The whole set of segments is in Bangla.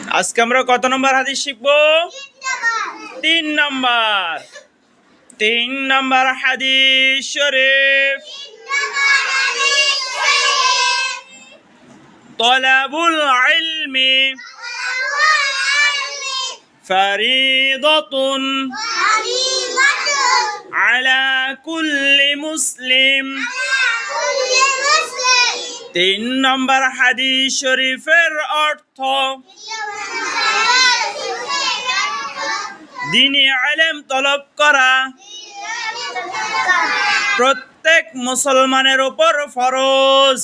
আজকে আমরা কত নম্বর হাদিস শিখবো? 3 নম্বর। 3 নম্বর হাদিস শরীফ। তলাবুল ইলমি ফরিদাতুন আলা কুল্লি মুসলিম। 3 নম্বর হাদিস শরীফের অর্থ দ্বীনি ইলম তলব করা প্রত্যেক মুসলমানের উপর ফরজ।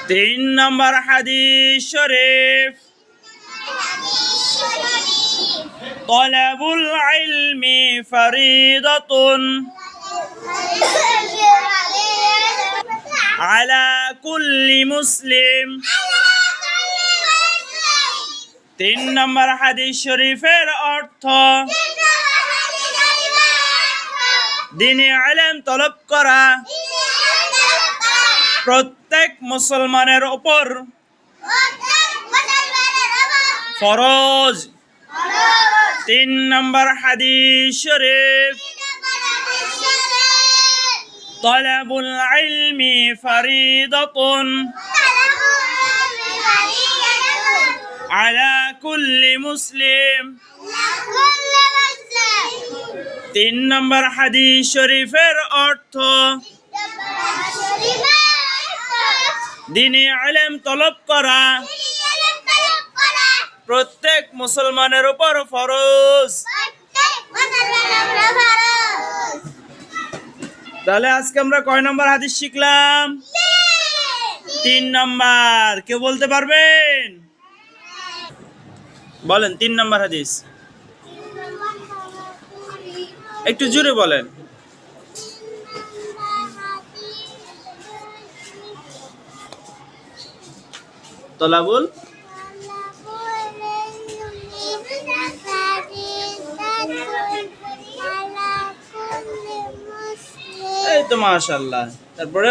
3 নম্বর হাদিস শরীফ। তলাবুল ইলমি ফরিদাতুন আলা কুল্লি মুসলিম। 3 নম্বর হাদিস শরীফের অর্থ দ্বীনি ইলম তলব করা প্রত্যেক মুসলমানের উপর ফরজ। 3 নম্বর হাদিস শরীফ। তলাবুল ইলমি ফরিদাতুন আলা কুল্লি মুসলিম। 3 নম্বর হাদিস শরীফের অর্থ দ্বীনি ইলম তলব করা প্রত্যেক মুসলমানের উপর ফরজ। তাহলে আজকে আমরা কয় নম্বর হাদিস শিখলাম? 3 নম্বর। কেউ বলতে পারবেন? বলেন 3 নম্বর হাদিস। একটু জোরে বলেন। তলাবুল এই তো মাশাআল্লাহ। তারপরে